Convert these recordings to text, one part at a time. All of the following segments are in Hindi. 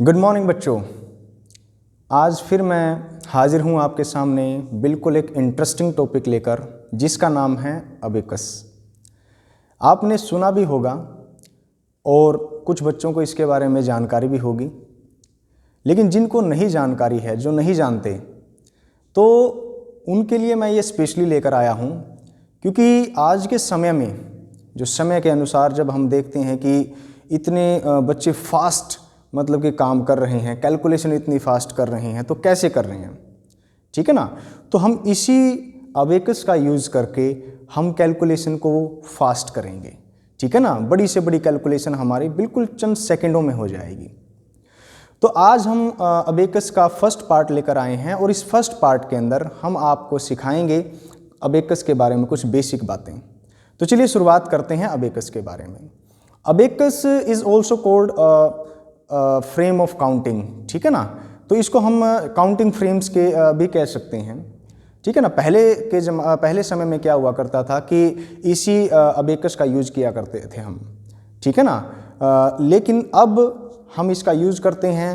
गुड मॉर्निंग बच्चों। आज फिर मैं हाजिर हूँ आपके सामने बिल्कुल एक इंटरेस्टिंग टॉपिक लेकर, जिसका नाम है अबेकस। आपने सुना भी होगा और कुछ बच्चों को इसके बारे में जानकारी भी होगी, लेकिन जिनको नहीं जानकारी है, जो नहीं जानते, तो उनके लिए मैं ये स्पेशली लेकर आया हूँ। क्योंकि आज के समय में, जो समय के अनुसार जब हम देखते हैं कि इतने बच्चे फास्ट मतलब कि काम कर रहे हैं, कैलकुलेशन इतनी फास्ट कर रहे हैं, तो कैसे कर रहे हैं, ठीक है ना। तो हम इसी अबेकस का यूज़ करके हम कैलकुलेशन को फास्ट करेंगे, ठीक है ना। बड़ी से बड़ी कैलकुलेशन हमारी बिल्कुल चंद सेकंडों में हो जाएगी। तो आज हम अबेकस का फर्स्ट पार्ट लेकर आए हैं और इस फर्स्ट पार्ट के अंदर हम आपको सिखाएंगे अबेकस के बारे में कुछ बेसिक बातें। तो चलिए शुरुआत करते हैं अबेकस के बारे में। Abacus is also called frame of counting, ठीक है ना। तो इसको हम काउंटिंग फ्रेम्स के भी कह सकते हैं, ठीक है ना। पहले समय में क्या हुआ करता था कि इसी अबेकस का यूज़ किया करते थे हम, ठीक है ना। लेकिन अब हम इसका यूज़ करते हैं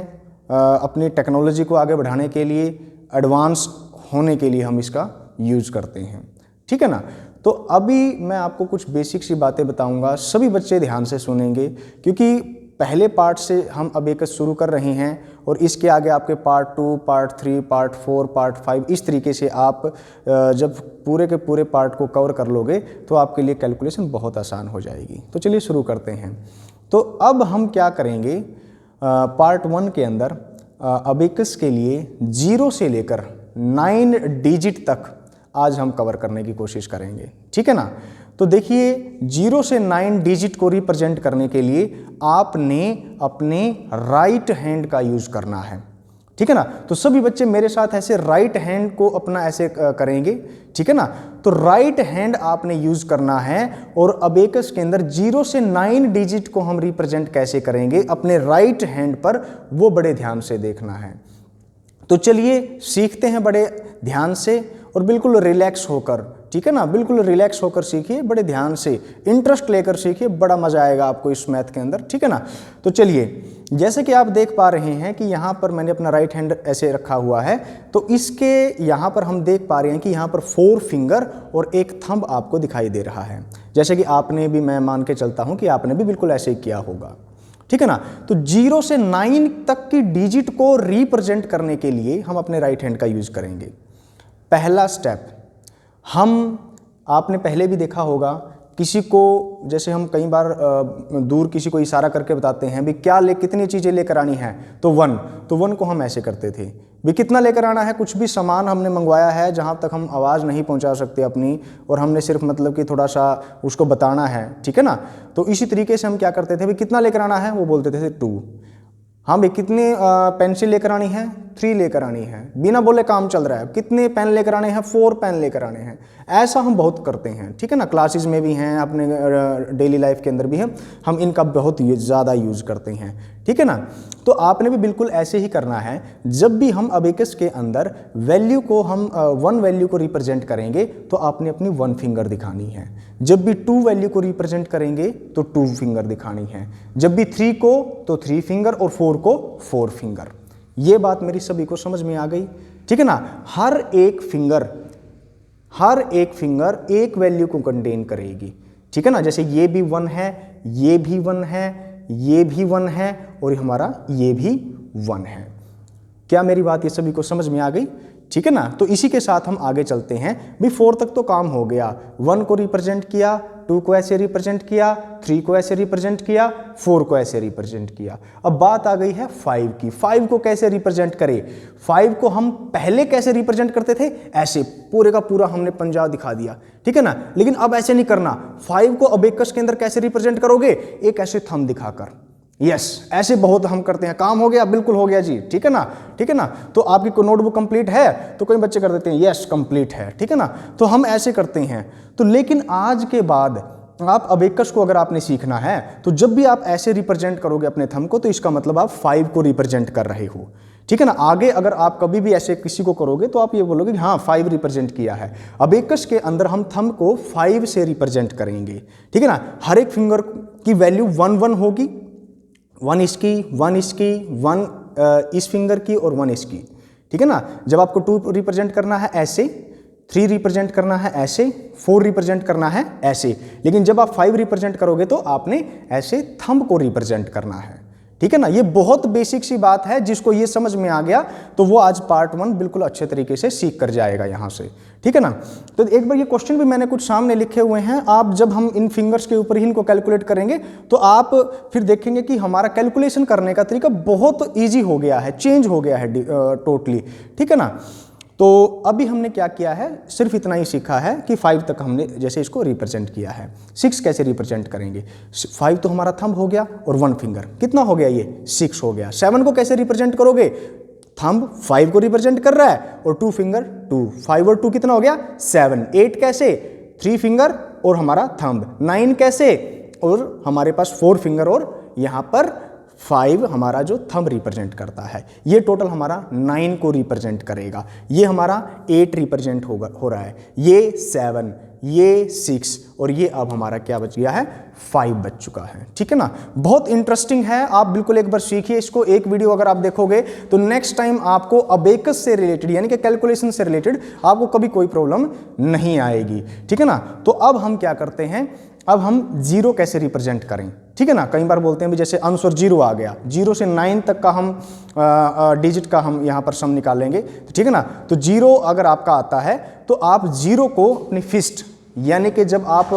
अपनी टेक्नोलॉजी को आगे बढ़ाने के लिए, एडवांस होने के लिए हम इसका यूज़ करते हैं, ठीक है ना। तो अभी मैं आपको कुछ बेसिक सी बातें बताऊंगा, सभी बच्चे ध्यान से सुनेंगे, क्योंकि पहले पार्ट से हम अबेकस शुरू कर रहे हैं और इसके आगे आपके पार्ट 2, पार्ट 3, पार्ट 4, पार्ट 5, इस तरीके से आप जब पूरे के पूरे पार्ट को कवर कर लोगे तो आपके लिए कैलकुलेशन बहुत आसान हो जाएगी। तो चलिए शुरू करते हैं। तो अब हम क्या करेंगे, पार्ट 1 के अंदर अबेकस के लिए 0 से लेकर 9 डिजिट तक आज हम कवर करने की कोशिश करेंगे, ठीक है ना। तो देखिए, 0 से 9 डिजिट को रिप्रेजेंट करने के लिए आपने अपने राइट हैंड का यूज़ करना है, ठीक है ना। तो सभी बच्चे मेरे साथ ऐसे राइट हैंड को अपना ऐसे करेंगे, ठीक है ना। तो राइट हैंड आपने यूज़ करना है और अबेकस के अंदर 0 से 9 डिजिट को हम रिप्रेजेंट कैसे करेंगे अपने राइट हैंड पर, वो बड़े ध्यान से देखना है। तो चलिए सीखते हैं बड़े ध्यान से और बिल्कुल रिलैक्स होकर, ठीक है ना। बिल्कुल रिलैक्स होकर सीखिए, बड़े ध्यान से इंटरेस्ट लेकर सीखिए, बड़ा मजा आएगा आपको इस मैथ के अंदर, ठीक है ना। तो चलिए, जैसे कि आप देख पा रहे हैं कि यहाँ पर मैंने अपना राइट हैंड ऐसे रखा हुआ है, तो इसके यहाँ पर हम देख पा रहे हैं कि यहाँ पर 4 फिंगर और एक थंब आपको दिखाई दे रहा है। जैसे कि आपने भी, मैं मान के चलता हूँ कि आपने भी बिल्कुल ऐसे ही किया होगा, ठीक है ना। तो 0 से 9 तक की डिजिट को रिप्रेजेंट करने के लिए हम अपने राइट हैंड का यूज करेंगे। पहला स्टेप, आपने पहले भी देखा होगा, किसी को जैसे हम कई बार दूर किसी को इशारा करके बताते हैं भी कितनी चीज़ें लेकर आनी है, तो 1, तो 1 को हम ऐसे करते थे भी कितना लेकर आना है, कुछ भी सामान हमने मंगवाया है जहाँ तक हम आवाज़ नहीं पहुँचा सकते अपनी, और हमने सिर्फ मतलब कि थोड़ा सा उसको बताना है, ठीक है ना। तो इसी तरीके से हम क्या करते थे, भी कितना लेकर आना है, वो बोलते थे 2। हाँ भाई, कितनी पेंसिल लेकर आनी है, 3 लेकर आनी है, बिना बोले काम चल रहा है। कितने पेन लेकर आने हैं, 4 पेन लेकर आने हैं। ऐसा हम बहुत करते हैं, ठीक है ना। क्लासेस में भी हैं, अपने डेली लाइफ के अंदर भी हैं, हम इनका बहुत ज़्यादा यूज़ करते हैं, ठीक है ना। तो आपने भी बिल्कुल ऐसे ही करना है। जब भी हम अबेकस के अंदर वैल्यू को हम 1 वैल्यू को रिप्रेजेंट करेंगे तो आपने अपनी 1 फिंगर दिखानी है। जब भी 2 वैल्यू को रिप्रेजेंट करेंगे तो 2 फिंगर दिखानी है। जब भी 3 को तो 3 फिंगर और 4 को 4 फिंगर। ये बात मेरी सभी को समझ में आ गई, ठीक है ना। हर एक फिंगर एक वैल्यू को कंटेन करेगी, ठीक है ना। जैसे ये भी 1 है, ये भी 1 है, ये भी 1 है और हमारा ये भी 1 है। क्या मेरी बात ये सभी को समझ में आ गई, ठीक है ना। तो इसी के साथ हम आगे चलते हैं। भी 4 तक तो काम हो गया, 1 को रिप्रेजेंट किया, 2 को ऐसे रिप्रेजेंट किया, 3 को ऐसे रिप्रेजेंट किया, 4 को ऐसे रिप्रेजेंट किया। अब बात आ गई है 5 की। 5 को कैसे रिप्रेजेंट करें, 5 को हम पहले कैसे रिप्रेजेंट करते थे, ऐसे पूरे का पूरा हमने पंजा दिखा दिया, ठीक है ना। लेकिन अब ऐसे नहीं करना। 5 को अबेकस के अंदर कैसे रिप्रेजेंट करोगे, एक ऐसे थंब दिखाकर। यस, ऐसे बहुत हम करते हैं। काम हो गया, बिल्कुल हो गया जी, ठीक है ना, ठीक है ना। तो आपकी नोटबुक कंप्लीट है, तो कई बच्चे कर देते हैं यस कंप्लीट है, ठीक है ना। तो हम ऐसे करते हैं। तो लेकिन आज के बाद आप अबेकस को अगर आपने सीखना है, तो जब भी आप ऐसे रिप्रेजेंट करोगे अपने थंब को, तो इसका मतलब आप 5 को रिप्रेजेंट कर रहे हो, ठीक है ना। आगे अगर आप कभी भी ऐसे किसी को करोगे तो आप ये बोलोगे कि हाँ 5 रिप्रेजेंट किया है। अबेकस के अंदर हम थंब को 5 से रिप्रेजेंट करेंगे, ठीक है ना। हर एक फिंगर की वैल्यू 1 1 होगी, 1 इसकी, 1 इसकी, 1 इस फिंगर की और 1 इसकी, ठीक है ना। जब आपको 2 रिप्रेजेंट करना है ऐसे, 3 रिप्रेजेंट करना है ऐसे, 4 रिप्रेजेंट करना है ऐसे, लेकिन जब आप 5 रिप्रेजेंट करोगे तो आपने ऐसे थंब को रिप्रेजेंट करना है, ठीक है ना। ये बहुत बेसिक सी बात है, जिसको ये समझ में आ गया तो वो आज पार्ट 1 बिल्कुल अच्छे तरीके से सीख कर जाएगा यहाँ से, ठीक है ना। तो एक बार ये क्वेश्चन भी मैंने कुछ सामने लिखे हुए हैं, आप जब हम इन फिंगर्स के ऊपर ही इनको कैलकुलेट करेंगे तो आप फिर देखेंगे कि हमारा कैलकुलेशन करने का तरीका बहुत ईजी हो गया है, चेंज हो गया है टोटली, ठीक है ना। तो अभी हमने क्या किया है, सिर्फ इतना ही सीखा है कि 5 तक हमने जैसे इसको रिप्रेजेंट किया है। 6 कैसे रिप्रेजेंट करेंगे, 5 तो हमारा थंब हो गया और 1 फिंगर, कितना हो गया ये 6 हो गया। 7 को कैसे रिप्रेजेंट करोगे, थंब 5 को रिप्रेजेंट कर रहा है और 2 फिंगर 2, 5 और 2 कितना हो गया 7। 8 कैसे, 3 फिंगर और हमारा थंब। 9 कैसे, और हमारे पास 4 फिंगर और यहाँ पर 5 हमारा जो थंब रिप्रेजेंट करता है। ये टोटल हमारा 9 को रिप्रेजेंट करेगा। ये हमारा 8 रिप्रेजेंट हो रहा है, ये 7, ये 6 और ये अब हमारा क्या बच गया है 5 बच चुका है, ठीक है ना। बहुत इंटरेस्टिंग है, आप बिल्कुल एक बार सीखिए इसको। एक वीडियो अगर आप देखोगे तो नेक्स्ट टाइम आपको अबेकस से रिलेटेड यानी कि कैलकुलेशन से रिलेटेड आपको कभी कोई प्रॉब्लम नहीं आएगी, ठीक है ना। तो अब हम क्या करते हैं, अब हम 0 कैसे रिप्रेजेंट करें, ठीक है ना। कई बार बोलते हैं भी जैसे आंसर 0 आ गया, 0 से 9 तक का हम डिजिट का हम यहाँ पर सम निकालेंगे, ठीक है ना। तो 0 अगर आपका आता है तो आप 0 को अपनी फिस्ट यानी कि जब आप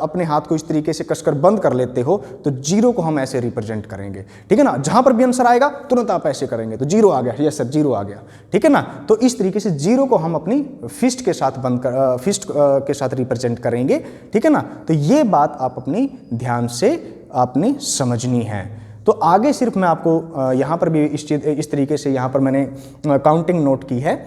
अपने हाथ को इस तरीके से कसकर बंद कर लेते हो तो 0 को हम ऐसे रिप्रेजेंट करेंगे, ठीक है ना। जहां पर भी आंसर आएगा तुरंत आप ऐसे करेंगे तो 0 आ गया, यस सर 0 आ गया, ठीक है ना। तो इस तरीके से 0 को हम अपनी फिस्ट के साथ फिस्ट के साथ रिप्रेजेंट करेंगे, ठीक है ना। तो ये बात आप अपनी ध्यान से आपने समझनी है। तो आगे सिर्फ मैं आपको यहाँ पर भी इस तरीके से यहाँ पर मैंने काउंटिंग नोट की है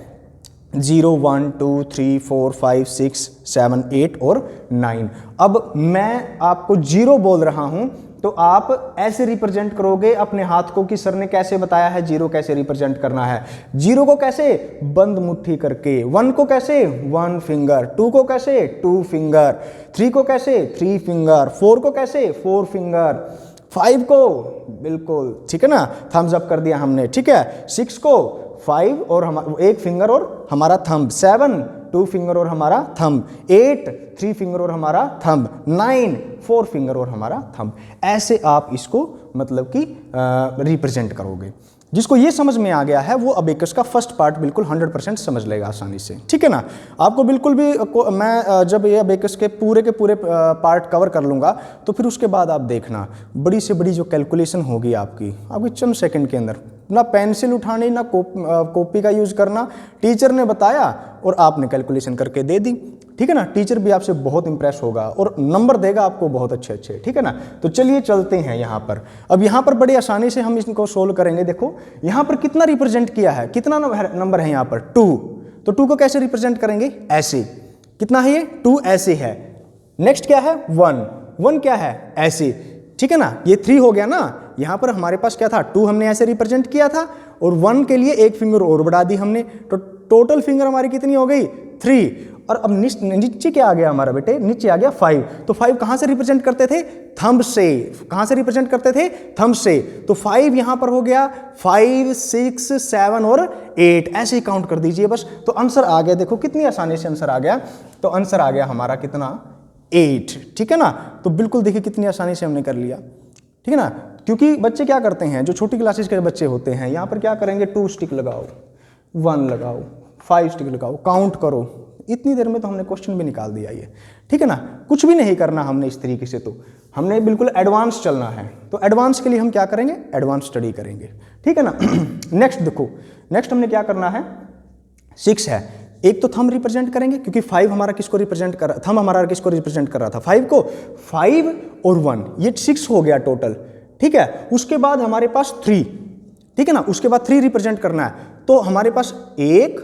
0 1 2 3 4 5 6 7 8 और 9। अब मैं आपको 0 बोल रहा हूं तो आप ऐसे रिप्रेजेंट करोगे अपने हाथ को कि सर ने कैसे बताया है 0 कैसे रिप्रेजेंट करना है। 0 को कैसे, बंद मुट्ठी करके। 1 को कैसे, 1 फिंगर। 2 को कैसे, 2 फिंगर। 3 को कैसे, 3 फिंगर। 4 को कैसे, 4 फिंगर। 5 को बिल्कुल, ठीक है ना, थम्स अप कर दिया हमने, ठीक है। 6 को 5 और हम 1 फिंगर और हमारा थंब। 7 2 फिंगर और हमारा थंब। 8 3 फिंगर और हमारा थंब। 9 4 फिंगर और हमारा थंब। ऐसे आप इसको मतलब कि रिप्रेजेंट करोगे। जिसको ये समझ में आ गया है वो अबेकस का फर्स्ट पार्ट बिल्कुल 100% समझ लेगा आसानी से, ठीक है ना। आपको बिल्कुल भी मैं जब ये अबेकस के पूरे पार्ट कवर कर लूँगा तो फिर उसके बाद आप देखना बड़ी से बड़ी जो कैलकुलेशन होगी आपकी चंद सेकंड के अंदर। ना पेंसिल उठानी, ना कॉपी का यूज़ करना, टीचर ने बताया और आपने कैलकुलेशन करके दे दी, ठीक है ना। टीचर भी आपसे बहुत इंप्रेस होगा और नंबर देगा आपको बहुत अच्छे, ठीक है ना। तो चलिए चलते हैं यहाँ पर। अब यहाँ पर बड़ी आसानी से हम इसको सोल्व करेंगे। देखो यहाँ पर कितना रिप्रेजेंट किया है, कितना नंबर है यहाँ पर 2। तो 2 को कैसे रिप्रेजेंट करेंगे, ऐसे। कितना है ये 2, ऐसे है। नेक्स्ट क्या है 1 क्या है, ऐसे, ठीक है ना। ये 3 हो गया ना। यहाँ पर हमारे पास क्या था 2 हमने ऐसे रिप्रेजेंट किया था और 1 के लिए 1 फिंगर और बढ़ा दी हमने, तो टोटल फिंगर हमारी कितनी हो गई 3। और अब नीचे क्या आ गया हमारा बेटे, नीचे आ गया 5। तो 5 कहाँ से रिप्रेजेंट करते थे, थंब से। कहाँ से रिप्रेजेंट करते थे, थंब से। तो 5 यहाँ पर हो गया, 5 6 7 और 8 ऐसे ही काउंट कर दीजिए बस। तो आंसर आ गया, देखो कितनी आसानी से आंसर आ गया। तो आंसर आ गया हमारा कितना 8, ठीक है ना। तो बिल्कुल देखिए कितनी आसानी से हमने कर लिया, ठीक है ना। क्योंकि बच्चे क्या करते हैं, जो छोटी क्लासेस के बच्चे होते हैं, यहाँ पर क्या करेंगे 2 स्टिक लगाओ, 1 लगाओ, 5 स्टिक लगाओ, काउंट करो। इतनी देर में तो हमने क्वेश्चन भी निकाल दिया ये, ठीक है ना। कुछ भी नहीं करना हमने इस तरीके से, तो हमने बिल्कुल एडवांस चलना है। तो एडवांस के लिए हम क्या करेंगे, एडवांस स्टडी करेंगे, ठीक है ना। नेक्स्ट देखो, नेक्स्ट हमने क्या करना है, 6 है। एक तो थंब रिप्रेजेंट करेंगे क्योंकि 5 हमारा किसको रिप्रेजेंट कर रहा, थंब हमारा किसको रिप्रेजेंट कर रहा था 5 को। 5 और 1 ये 6 हो गया टोटल, ठीक है। उसके बाद हमारे पास 3, ठीक है ना। उसके बाद 3 रिप्रेजेंट करना है, तो हमारे पास 1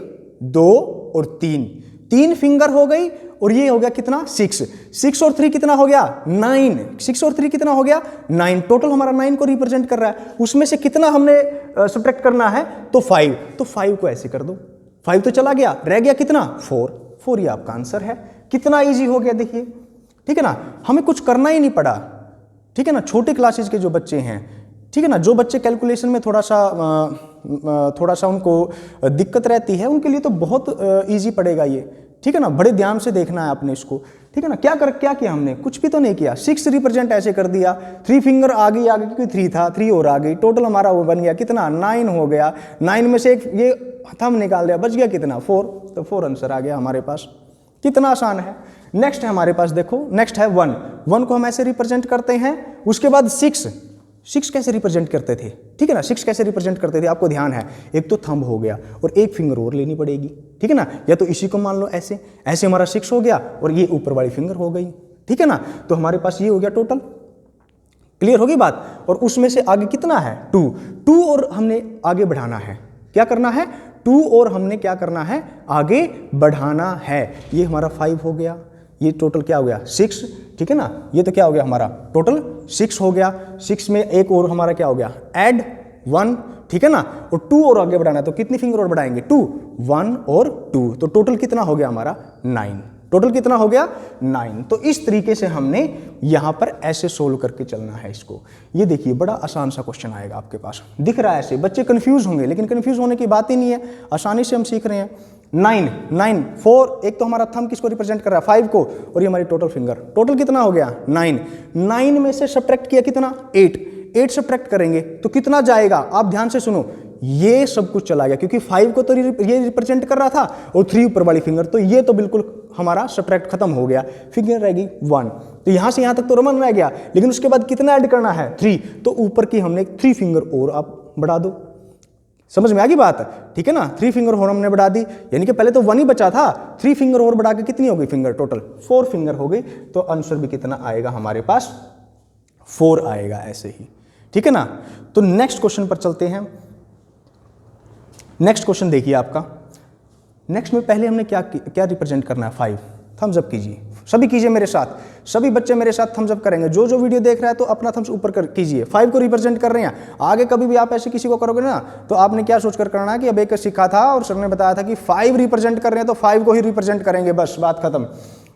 2 और 3 फिंगर हो गई। और ये हो गया कितना 6 और 3 कितना हो गया 9। 6 और 3 कितना हो गया 9। टोटल हमारा 9 को रिप्रेजेंट कर रहा है। उसमें से कितना हमने सब्ट्रैक्ट करना है, तो 5। तो 5 को ऐसे कर दो, 5 तो चला गया, रह गया कितना 4। ये आपका आंसर है। कितना इजी हो गया देखिए, ठीक है ना। हमें कुछ करना ही नहीं पड़ा, ठीक है ना। छोटे क्लासेस के जो बच्चे हैं ठीक है ना। जो बच्चे कैलकुलेशन में थोड़ा सा उनको दिक्कत रहती है उनके लिए तो बहुत इजी पड़ेगा ये, ठीक है ना। बड़े ध्यान से देखना है आपने इसको, ठीक है ना। क्या किया हमने, कुछ भी तो नहीं किया। 6 रिप्रेजेंट ऐसे कर दिया, 3 फिंगर आ गई आगे क्योंकि 3 था, 3 और आ गई, टोटल हमारा वो बन गया कितना, 9 हो गया। 9 में से एक ये थंब निकाल दिया, बच गया कितना, 4, तो 4 आंसर आ गया हमारे पास। कितना आसान है। नेक्स्ट है हमारे पास, देखो नेक्स्ट है 1 को हम ऐसे रिप्रेजेंट करते हैं। उसके बाद 6 कैसे रिप्रेजेंट करते थे, ठीक है ना। 6 कैसे रिप्रेजेंट करते थे, आपको ध्यान है, एक तो थंब हो गया और एक फिंगर और लेनी पड़ेगी, ठीक है ना। या तो इसी को मान लो ऐसे हमारा 6 हो गया और ये ऊपर वाली फिंगर हो गई, ठीक है ना। तो हमारे पास ये हो गया टोटल, क्लियर होगी बात। और उसमें से आगे कितना है, 2 और हमने आगे बढ़ाना है, क्या करना है, 2 और हमने क्या करना है, आगे बढ़ाना है। ये हमारा 5 हो गया, ये टोटल क्या हो गया, 6, ठीक है ना। ये तो क्या हो गया हमारा टोटल 6 हो गया। 6 में एक और हमारा क्या हो गया, ऐड 1, ठीक है ना। और 2 और आगे बढ़ाना है तो कितनी फिंगर और बढ़ाएंगे, 2, 1 और 2, तो टोटल कितना हो गया हमारा 9। टोटल कितना हो गया 9। तो इस तरीके से हमने यहां पर ऐसे सोल्व करके चलना है इसको। ये देखिए बड़ा आसान सा क्वेश्चन आएगा आपके पास, दिख रहा है ऐसे, बच्चे कंफ्यूज होंगे लेकिन कंफ्यूज होने की बात ही नहीं है, आसानी से हम सीख रहे हैं। 9, 4, एक तो हमारा थंब किसको रिप्रेजेंट कर रहा है, 5 को, और ये हमारी टोटल फिंगर, टोटल कितना हो गया 9 में से सब्ट्रैक्ट किया कितना, 8 सब्ट्रैक्ट करेंगे तो कितना जाएगा, आप ध्यान से सुनो, ये सब कुछ चला गया क्योंकि 5 को तो ये रिप्रेजेंट कर रहा था और 3 ऊपर वाली फिंगर, तो ये तो बिल्कुल हमारा सब्ट्रैक्ट खत्म हो गया, फिंगर रहेगी 1। तो यहां से यहां तक तो रमन रह गया, लेकिन उसके बाद कितना ऐड करना है, 3, तो ऊपर की हमने 3 फिंगर और आप बढ़ा दो। समझ में आ गई बात, ठीक है ना। 3 फिंगर और हमने बढ़ा दी, यानी कि पहले तो 1 ही बचा था, 3 फिंगर और बढ़ा के कितनी हो गई फिंगर, टोटल 4 फिंगर हो गई। तो आंसर भी कितना आएगा हमारे पास, 4 आएगा ऐसे ही, ठीक है ना। तो नेक्स्ट क्वेश्चन पर चलते हैं। नेक्स्ट क्वेश्चन देखिए आपका, नेक्स्ट में पहले हमने क्या रिप्रेजेंट करना है, 5, थम्स अप कीजिए, सभी कीजिए मेरे साथ, सभी बच्चे मेरे साथ थम्स अप करेंगे, जो वीडियो देख रहा है तो अपना थम्स ऊपर कीजिए। 5 को रिप्रेजेंट कर रहे हैं। आगे कभी भी आप ऐसे किसी को करोगे ना तो आपने क्या सोचकर करना है कि अब एक सीखा था और सर ने बताया था कि 5 रिप्रेजेंट कर रहे हैं तो 5 को ही रिप्रेजेंट करेंगे, बस बात खत्म।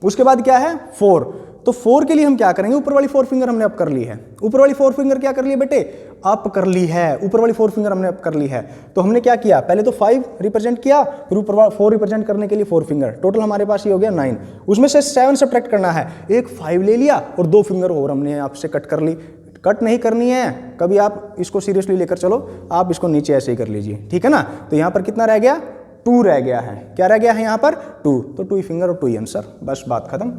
उसके बाद क्या है 4, तो 4 के लिए हम क्या करेंगे, ऊपर वाली 4 फिंगर हमने अप कर ली है, ऊपर वाली 4 फिंगर क्या कर ली है बेटे, अप कर ली है, ऊपर वाली 4 फिंगर हमने अप कर ली है। तो हमने क्या किया, पहले तो 5 रिप्रेजेंट किया, फिर ऊपर वाला 4 रिप्रेजेंट करने के लिए 4 फिंगर, टोटल हमारे पास ये हो गया 9। उसमें से 7 सब्ट्रैक्ट करना है, एक 5 ले लिया और 2 फिंगर और हमने आपसे कट कर ली। कट नहीं करनी है कभी, आप इसको सीरियसली लेकर चलो, आप इसको नीचे ऐसे ही कर लीजिए, ठीक है ना। तो यहाँ पर कितना रह गया, 2 रह गया है, क्या रह गया है यहाँ पर 2, तो 2 फिंगर और 2 ही आंसर, बस बात खत्म।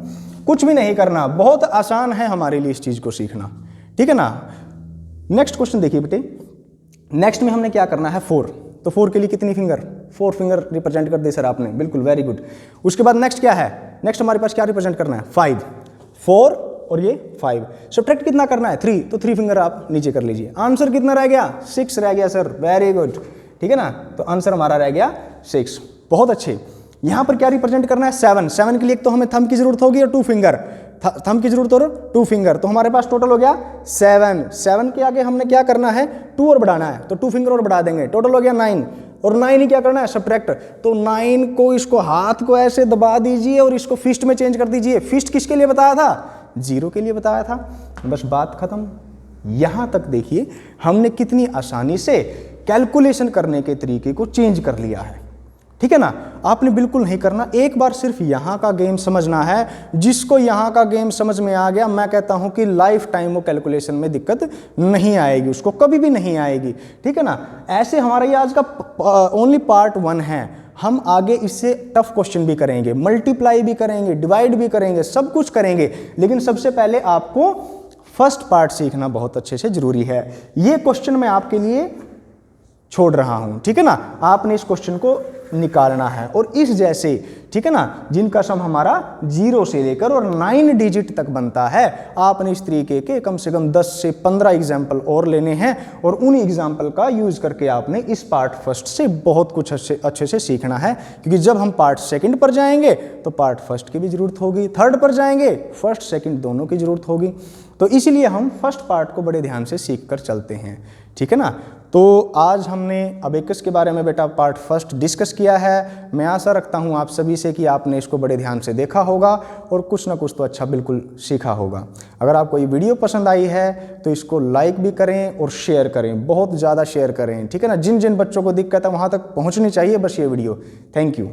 कुछ भी नहीं करना, बहुत आसान है हमारे लिए इस चीज को सीखना, ठीक है ना। नेक्स्ट क्वेश्चन देखिए बेटे, नेक्स्ट में हमने क्या करना है 4, तो 4 के लिए कितनी फिंगर, 4 फिंगर रिप्रेजेंट कर दी सर आपने, बिल्कुल वेरी गुड। उसके बाद नेक्स्ट क्या है, नेक्स्ट हमारे पास क्या रिप्रेजेंट करना है 5, 4 और ये 5, सब्ट्रैक्ट कितना करना है 3, तो 3 फिंगर आप नीचे कर लीजिए। आंसर कितना रह गया 6 रह गया सर, वेरी गुड, ठीक है ना। तो आंसर हमारा रह गया 6, बहुत अच्छे। यहां पर क्या रिप्रेजेंट करना है 7 के लिए, एक तो हमें थंब की जरूरत होगी और 2 फिंगर, थंब की जरूरत और 2 फिंगर, तो हमारे पास टोटल हो गया 7 के आगे हमने क्या करना है 2 और बढ़ाना है, तो 2 फिंगर और बढ़ा देंगे, टोटल हो गया 9, और 9 ही क्या करना है सब्ट्रैक्ट, तो 9 को इसको हाथ को ऐसे दबा दीजिए और इसको फिस्ट में चेंज कर दीजिए। फिस्ट किसके लिए बताया था, 0 के लिए बताया था, बस बात खत्म। यहां तक देखिए हमने कितनी आसानी से कैलकुलेशन करने के तरीके को चेंज कर लिया है, ठीक है ना। आपने बिल्कुल नहीं करना, एक बार सिर्फ यहाँ का गेम समझना है। जिसको यहाँ का गेम समझ में आ गया, मैं कहता हूँ कि लाइफ टाइम वो कैलकुलेशन में दिक्कत नहीं आएगी, उसको कभी भी नहीं आएगी, ठीक है ना। ऐसे हमारा ये आज का ओनली पार्ट 1 है, हम आगे इससे टफ क्वेश्चन भी करेंगे, मल्टीप्लाई भी करेंगे, डिवाइड भी करेंगे, सब कुछ करेंगे, लेकिन सबसे पहले आपको फर्स्ट पार्ट सीखना बहुत अच्छे से जरूरी है। ये क्वेश्चन मैं आपके लिए छोड़ रहा हूं, ठीक है ना। आपने इस क्वेश्चन को निकालना है, और इस जैसे, ठीक है ना, जिनका सम हमारा 0 से लेकर और 9 डिजिट तक बनता है, आपने इस तरीके के कम से कम 10 से 15 एग्जाम्पल और लेने हैं, और उन एग्जाम्पल का यूज करके आपने इस पार्ट फर्स्ट से बहुत कुछ अच्छे से सीखना है। क्योंकि जब हम पार्ट सेकंड पर जाएंगे तो पार्ट फर्स्ट की भी जरूरत होगी, थर्ड पर जाएंगे फर्स्ट सेकंड दोनों की जरूरत होगी। तो इसीलिए हम फर्स्ट पार्ट को बड़े ध्यान से सीख कर चलते हैं, ठीक है ना। तो आज हमने अबेकस के बारे में बेटा पार्ट फर्स्ट डिस्कस किया है। मैं आशा रखता हूँ आप सभी से कि आपने इसको बड़े ध्यान से देखा होगा और कुछ ना कुछ तो अच्छा बिल्कुल सीखा होगा। अगर आपको ये वीडियो पसंद आई है तो इसको लाइक भी करें और शेयर करें, बहुत ज़्यादा शेयर करें, ठीक है ना। जिन जिन बच्चों को दिक्कत है वहाँ तक पहुँचनी चाहिए बस ये वीडियो। Thank you.